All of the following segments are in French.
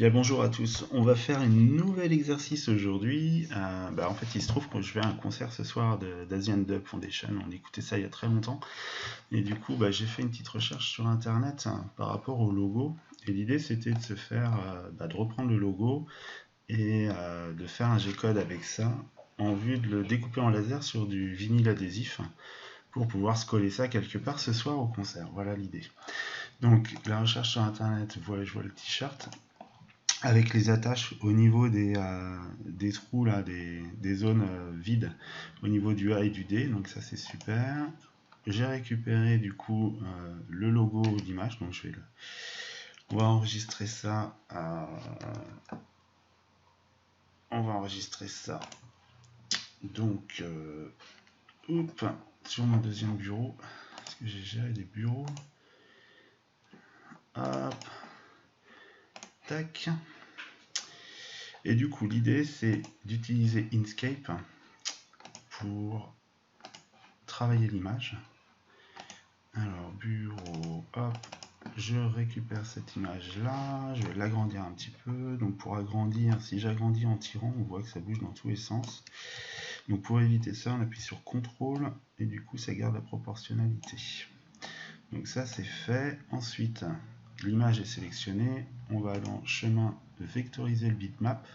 Bien, bonjour à tous. On va faire un nouvel exercice aujourd'hui. En fait, il se trouve que je vais à un concert ce soir d'Asian Dub Foundation. On écoutait ça il y a très longtemps. Et du coup, j'ai fait une petite recherche sur Internet par rapport au logo. Et l'idée, c'était de se faire, de reprendre le logo et de faire un G-code avec ça en vue de le découper en laser sur du vinyle adhésif pour pouvoir se coller ça quelque part ce soir au concert. Voilà l'idée. Donc, la recherche sur Internet, voilà, je vois le t-shirt avec les attaches au niveau des trous là, des zones vides au niveau du A et du D, donc ça c'est super. J'ai récupéré du coup le logo d'image, donc on va enregistrer ça. On va enregistrer ça. Donc, hop, sur mon deuxième bureau, parce que j'ai géré des bureaux. Hop, tac. Et du coup, l'idée c'est d'utiliser Inkscape pour travailler l'image. Alors, bureau, hop, je récupère cette image là, je vais l'agrandir un petit peu. Donc pour agrandir, si j'agrandis en tirant, on voit que ça bouge dans tous les sens. Donc pour éviter ça, on appuie sur CTRL et du coup ça garde la proportionnalité. Donc ça c'est fait. Ensuite, l'image est sélectionnée, on va dans chemin de vectoriser le bitmap.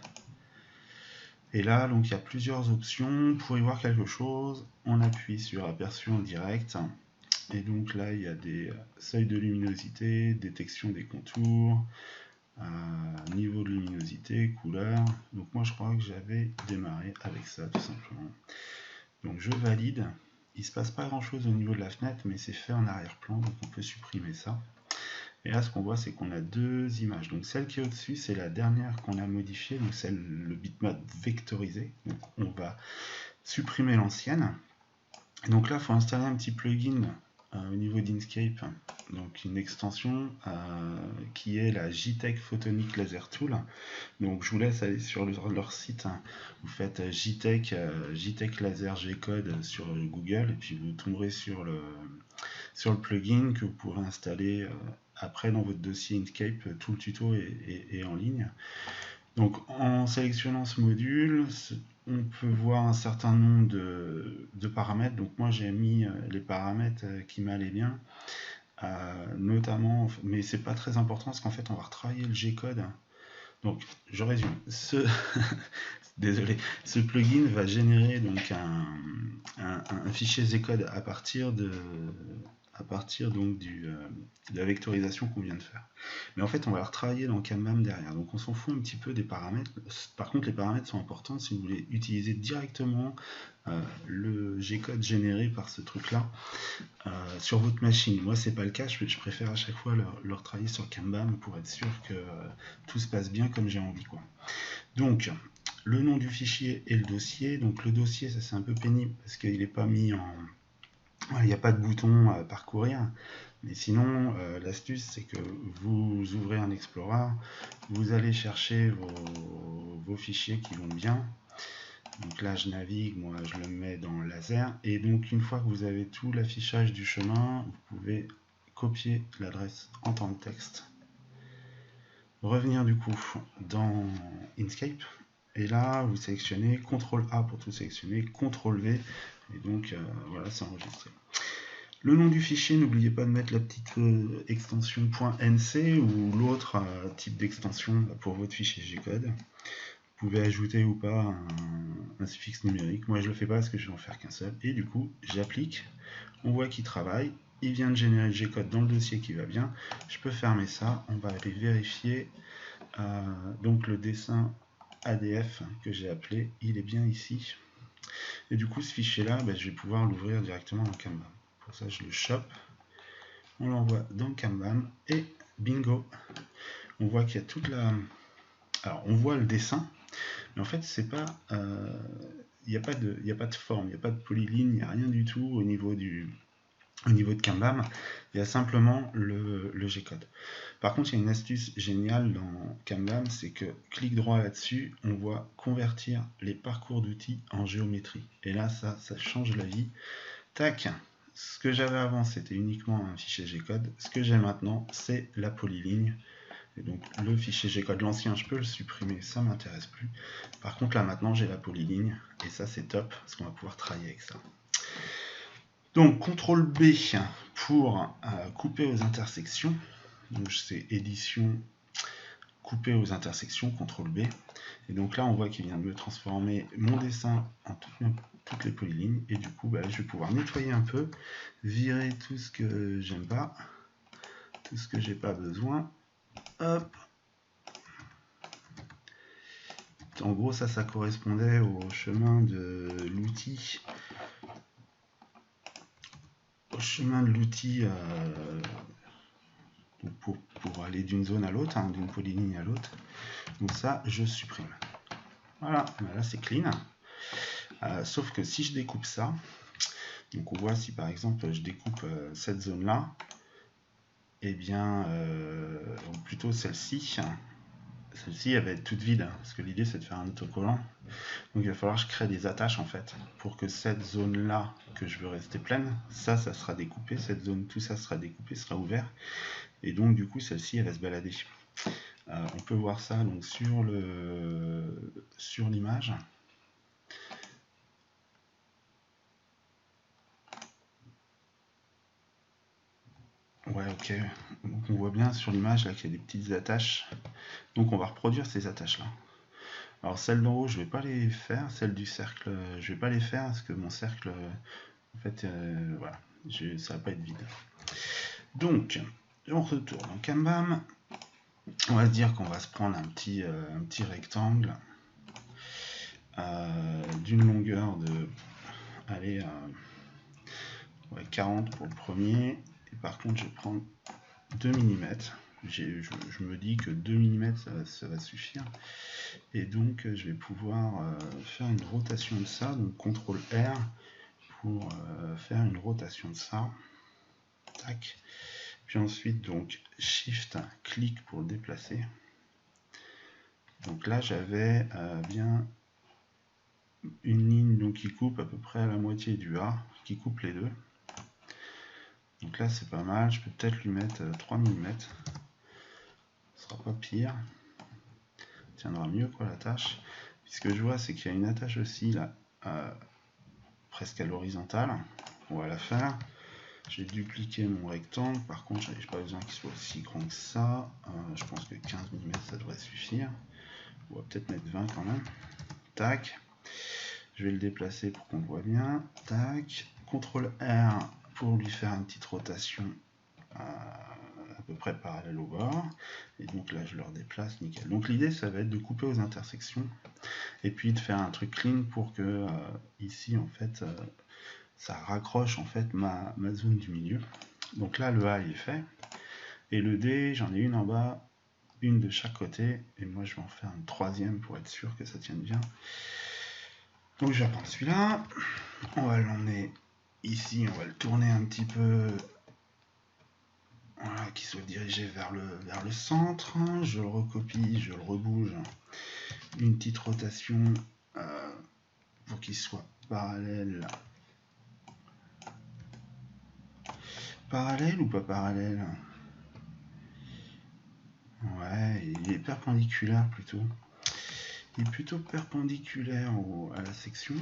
Et là, donc il y a plusieurs options. Pour y voir quelque chose, on appuie sur aperçu en direct. Et donc là, il y a des seuils de luminosité, détection des contours, niveau de luminosité, couleur. Donc moi, je crois que j'avais démarré avec ça, tout simplement. Donc je valide. Il ne se passe pas grand-chose au niveau de la fenêtre, mais c'est fait en arrière-plan, donc on peut supprimer ça. Et là, ce qu'on voit, c'est qu'on a deux images. Donc celle qui est au-dessus, c'est la dernière qu'on a modifiée, donc c'est le bitmap vectorisé. Donc on va supprimer l'ancienne. Donc là, il faut installer un petit plugin au niveau d'Inkscape, donc une extension qui est la JTech Photonic Laser Tool. Donc je vous laisse aller sur leur site, vous faites JTech Laser G-Code sur Google et puis vous tomberez sur le plugin que vous pourrez installer après dans votre dossier Inkscape. Tout le tuto est en ligne. Donc en sélectionnant ce module, on peut voir un certain nombre de paramètres. Donc moi j'ai mis les paramètres qui m'allaient bien, notamment, mais c'est pas très important parce qu'en fait on va retravailler le G-code. Donc je résume. Désolé, ce plugin va générer donc un fichier G-code à partir donc de la vectorisation qu'on vient de faire. Mais en fait, on va retravailler dans Kanban derrière. Donc on s'en fout un petit peu des paramètres. Par contre, les paramètres sont importants si vous voulez utiliser directement le G-code généré par ce truc-là sur votre machine. Moi, c'est pas le cas. Je préfère à chaque fois le retravailler sur Kanban pour être sûr que tout se passe bien comme j'ai envie, quoi. Donc, le nom du fichier et le dossier. Donc le dossier, ça c'est un peu pénible parce qu'il n'est pas mis en... Il n'y a pas de bouton à parcourir. Mais sinon, l'astuce, c'est que vous ouvrez un Explorer, vous allez chercher vos fichiers qui vont bien. Donc là, je navigue, moi je le mets dans laser. Et donc, une fois que vous avez tout l'affichage du chemin, vous pouvez copier l'adresse en tant que texte. Revenir du coup dans Inkscape. Et là, vous sélectionnez CTRL-A pour tout sélectionner, CTRL-V. Et donc, voilà, c'est enregistré. Le nom du fichier, n'oubliez pas de mettre la petite extension .nc ou l'autre type d'extension pour votre fichier G-code. Vous pouvez ajouter ou pas un suffixe numérique. Moi, je ne le fais pas parce que je vais en faire qu'un seul. Et du coup, j'applique. On voit qu'il travaille. Il vient de générer le G-code dans le dossier qui va bien. Je peux fermer ça. On va aller vérifier. Donc, le dessin ADF que j'ai appelé, il est bien ici. Et du coup, ce fichier-là, je vais pouvoir l'ouvrir directement dans Kanban. Pour ça, je le chope, on l'envoie dans Kanban et bingo, on voit qu'il y a toute la... Alors, on voit le dessin, mais en fait, c'est pas... il n'y a pas de forme, il n'y a pas de polyline, il n'y a rien du tout au niveau de Kanban. Il y a simplement le G-code. Par contre, il y a une astuce géniale dans Kanban, c'est que clic droit là-dessus, on voit convertir les parcours d'outils en géométrie. Et là, ça change la vie. Tac. Ce que j'avais avant, c'était uniquement un fichier G-code. Ce que j'ai maintenant, c'est la polyligne. Et donc le fichier G-code, l'ancien, je peux le supprimer, ça m'intéresse plus. Par contre là maintenant j'ai la polyligne, et ça c'est top, parce qu'on va pouvoir travailler avec ça. Donc CTRL B pour couper aux intersections. Donc c'est édition, couper aux intersections, CTRL B. Et donc là on voit qu'il vient de me transformer mon dessin en toutes les polylignes. Et du coup je vais pouvoir nettoyer un peu, virer tout ce que j'aime pas, tout ce que j'ai pas besoin. Hop. En gros ça correspondait au chemin de l'outil. Pour aller d'une zone à l'autre, hein, d'une polyligne à l'autre. Donc ça, je supprime. Voilà, là c'est clean. Sauf que si je découpe ça, donc on voit si par exemple je découpe cette zone-là, et bien, ou plutôt celle-ci, elle va être toute vide, hein, parce que l'idée c'est de faire un autocollant. Donc il va falloir que je crée des attaches en fait, pour que cette zone-là, que je veux rester pleine, ça sera découpé, cette zone, tout ça sera découpé, sera ouvert. Et donc du coup celle-ci elle va se balader. On peut voir ça donc sur l'image. Ouais, ok. Donc on voit bien sur l'image là qu'il y a des petites attaches. Donc on va reproduire ces attaches là. Alors celles d'en haut je vais pas les faire, celles du cercle je vais pas les faire parce que mon cercle en fait voilà, ça va pas être vide. Donc on retourne en Kanban. On va se dire qu'on va se prendre un petit rectangle d'une longueur de, allez, 40 pour le premier. Et par contre, je vais prendre 2 mm. Je me dis que 2 mm, ça va suffire. Et donc, je vais pouvoir faire une rotation de ça. Donc, CTRL R pour faire une rotation de ça. Tac. Puis ensuite, donc, Shift, clic pour le déplacer. Donc là, j'avais bien une ligne donc, qui coupe à peu près à la moitié du A, qui coupe les deux. Donc là, c'est pas mal. Je peux peut-être lui mettre 3 mm. Ce sera pas pire. Ça tiendra mieux quoi la tâche. Puis ce que je vois, c'est qu'il y a une attache aussi là, presque à l'horizontale. On va la faire. J'ai dupliqué mon rectangle. Par contre, je n'ai pas besoin qu'il soit aussi grand que ça. Je pense que 15 mm ça devrait suffire. On va peut-être mettre 20 quand même. Tac. Je vais le déplacer pour qu'on le voit bien. Tac. CTRL R pour lui faire une petite rotation à peu près parallèle au bord. Et donc là, je le redéplace, nickel. Donc l'idée, ça va être de couper aux intersections et puis de faire un truc clean pour que ici, en fait, ça raccroche en fait ma zone du milieu. Donc là, le A il est fait. Et le D, j'en ai une en bas, une de chaque côté. Et moi, je vais en faire une troisième pour être sûr que ça tienne bien. Donc je vais prendre celui-là. On va l'emmener ici, on va le tourner un petit peu. Voilà, qu'il soit dirigé vers le centre. Je le recopie, je le rebouge. Une petite rotation pour qu'il soit parallèle. Parallèle ou pas parallèle? Ouais, il est perpendiculaire plutôt. Il est plutôt perpendiculaire à la section.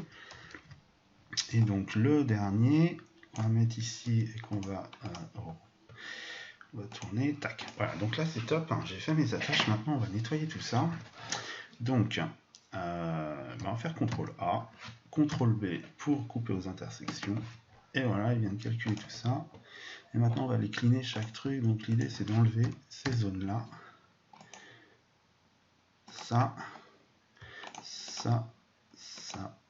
Et donc le dernier, on va mettre ici et qu'on va tourner. Tac. Voilà, donc là c'est top. Hein. J'ai fait mes attaches. Maintenant on va nettoyer tout ça. Donc on va faire CTRL A, CTRL B pour couper aux intersections. Et voilà, il vient de calculer tout ça. Et maintenant, on va aller cleaner chaque truc. Donc l'idée, c'est d'enlever ces zones-là. Ça, ça, ça,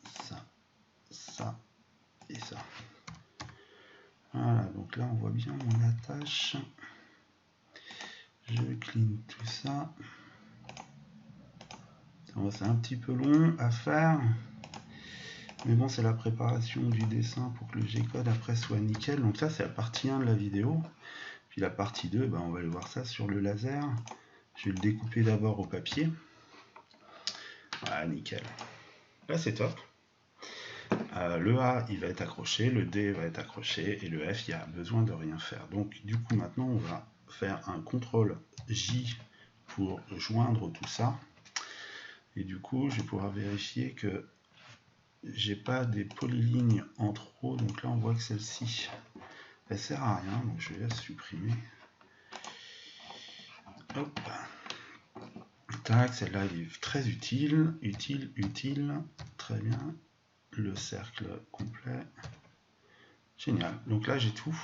ça, ça et ça. Voilà, donc là, on voit bien mon attache. Je clean tout ça. C'est un petit peu long à faire. Mais bon, c'est la préparation du dessin pour que le G-code après soit nickel. Donc ça, c'est la partie 1 de la vidéo. Puis la partie 2, on va aller voir ça sur le laser. Je vais le découper d'abord au papier. Voilà, nickel. Là, c'est top. Le A, il va être accroché, le D va être accroché, et le F, il n'y a besoin de rien faire. Donc, du coup, maintenant, on va faire un CTRL J pour joindre tout ça. Et du coup, je vais pouvoir vérifier que j'ai pas des polylignes en trop. Donc là, on voit que celle-ci, elle sert à rien. Donc je vais la supprimer. Hop. Tac, celle-là, elle est très utile. Utile. Très bien. Le cercle complet. Génial. Donc là, j'ai tout.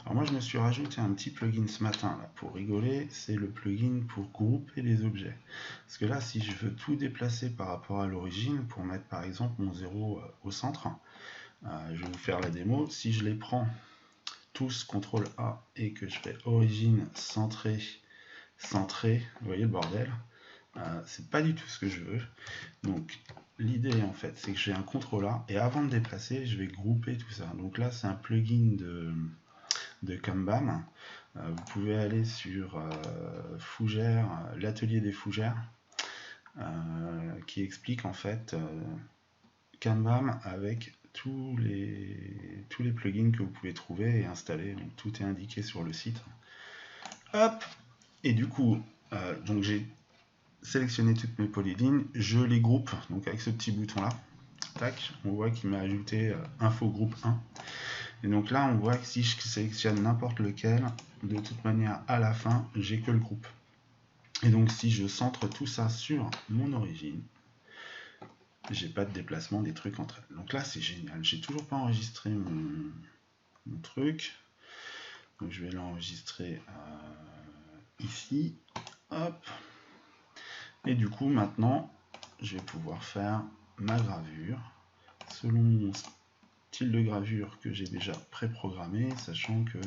Alors moi, je me suis rajouté un petit plugin ce matin là, pour rigoler. C'est le plugin pour grouper les objets. Parce que là, si je veux tout déplacer par rapport à l'origine, pour mettre par exemple mon 0 au centre, je vais vous faire la démo. Si je les prends tous, CTRL A, et que je fais origine, centré, centré, vous voyez le bordel, c'est pas du tout ce que je veux. Donc l'idée en fait, c'est que j'ai un CTRL A, et avant de déplacer, je vais grouper tout ça. Donc là, c'est un plugin de Kanban. Vous pouvez aller sur Fougère, l'atelier des fougères, qui explique en fait Kanban avec tous les plugins que vous pouvez trouver et installer. Donc tout est indiqué sur le site. Hop. Et du coup, donc j'ai sélectionné toutes mes polylignes, je les groupe donc avec ce petit bouton là. Tac, on voit qu'il m'a ajouté info groupe 1. Et donc là, on voit que si je sélectionne n'importe lequel, de toute manière, à la fin, j'ai que le groupe. Et donc, si je centre tout ça sur mon origine, j'ai pas de déplacement des trucs entre elles. Donc là, c'est génial. J'ai toujours pas enregistré mon truc. Donc, je vais l'enregistrer ici. Hop. Et du coup, maintenant, je vais pouvoir faire ma gravure selon mon style de gravure que j'ai déjà préprogrammé, sachant que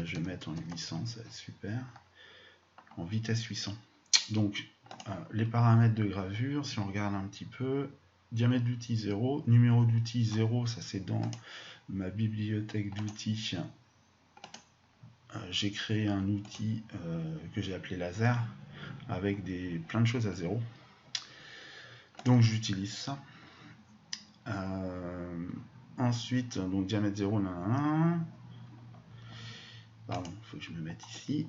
je vais mettre en 800, ça va être super, en vitesse 800. Donc les paramètres de gravure, si on regarde un petit peu, diamètre d'outil 0, numéro d'outil 0, ça c'est dans ma bibliothèque d'outils. J'ai créé un outil que j'ai appelé laser avec plein de choses à 0. Donc j'utilise ça. Ensuite, donc diamètre 0, pardon, il faut que je me mette ici.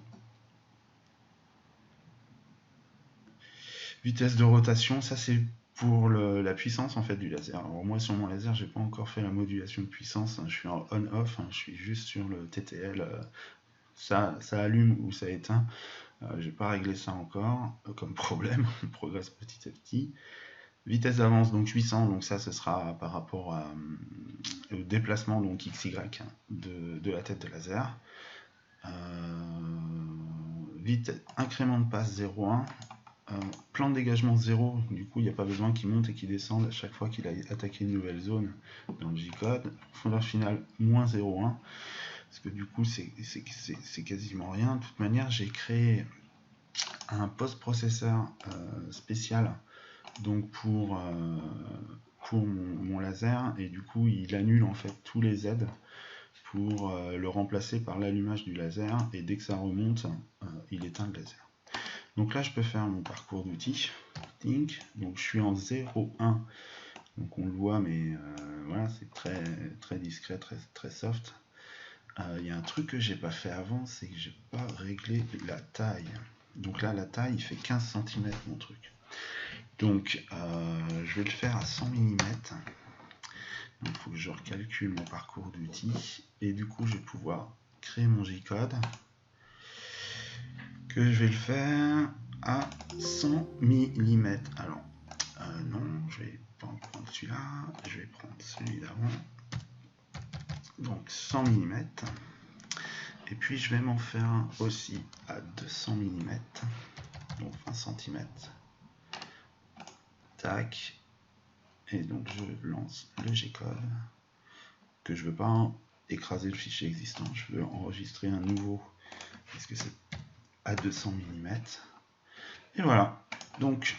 Vitesse de rotation, ça c'est pour la puissance en fait du laser. Alors moi sur mon laser, j'ai pas encore fait la modulation de puissance, je suis en on-off, je suis juste sur le TTL, ça allume ou ça éteint. J'ai pas réglé ça encore comme problème, on progresse petit à petit. Vitesse d'avance donc 800, donc ça ce sera par rapport au déplacement donc XY de la tête de laser. Incrément de passe 0,1. Plan de dégagement 0, du coup il n'y a pas besoin qu'il monte et qu'il descende à chaque fois qu'il a attaqué une nouvelle zone dans le J-code. Profondeur finale moins 0,1, parce que du coup c'est quasiment rien. De toute manière, j'ai créé un post-processeur spécial donc pour mon laser, et du coup il annule en fait tous les aides pour le remplacer par l'allumage du laser, et dès que ça remonte, il éteint le laser. Donc là, je peux faire mon parcours d'outils. Donc je suis en 0,1. Donc on le voit, mais voilà, c'est très, très discret, très, très soft. Il y a un truc que j'ai pas fait avant, c'est que j'ai pas réglé la taille. Donc là, la taille, il fait 15 cm mon truc. Donc je vais le faire à 100 mm. Donc il faut que je recalcule mon parcours d'outils. Et du coup, je vais pouvoir créer mon J-code. Que je vais le faire à 100 mm. Alors, non, je vais pas en prendre celui-là, je vais prendre celui d'avant. Donc 100 mm. Et puis je vais m'en faire un aussi à 200 mm. Donc 20 cm. Tac. Et donc je lance le G-code. Que je veux pas écraser le fichier existant, je veux enregistrer un nouveau. Parce que c'est à 200 mm. Et voilà. Donc,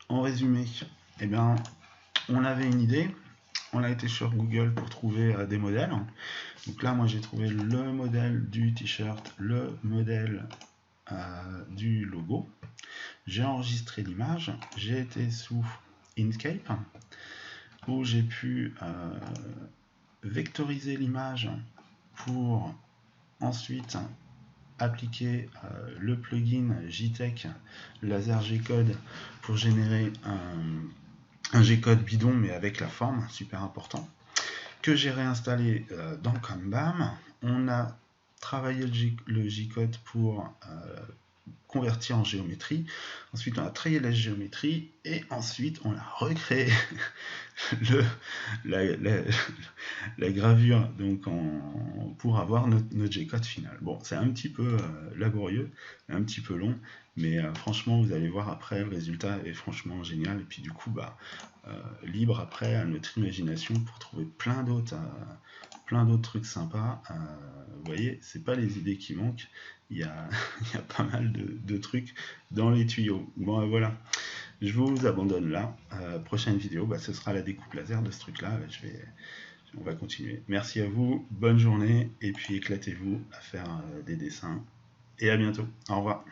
en résumé, eh bien, on avait une idée. On a été sur Google pour trouver des modèles. Donc là, moi, j'ai trouvé le modèle du t-shirt, le modèle du logo. J'ai enregistré l'image. J'ai été sous Inkscape où j'ai pu vectoriser l'image pour ensuite appliquer le plugin JTech Laser G-Code pour générer un G-Code bidon, mais avec la forme, super important, que j'ai réinstallé dans CanBAM. On a travaillé le G-Code pour convertir en géométrie. Ensuite, on a trayé la géométrie et ensuite, on a recréé la gravure donc pour avoir notre G-Code final. Bon, c'est un petit peu laborieux, un petit peu long, mais franchement, vous allez voir après, le résultat est franchement génial. Et puis du coup, libre après à notre imagination pour trouver plein d'autres trucs sympas. Vous voyez, c'est pas les idées qui manquent, il y a pas mal de trucs dans les tuyaux. Bon, voilà, je vous abandonne là. Prochaine vidéo, ce sera la découpe laser de ce truc là. On va continuer. Merci à vous, bonne journée, et puis éclatez-vous à faire des dessins, et à bientôt. Au revoir.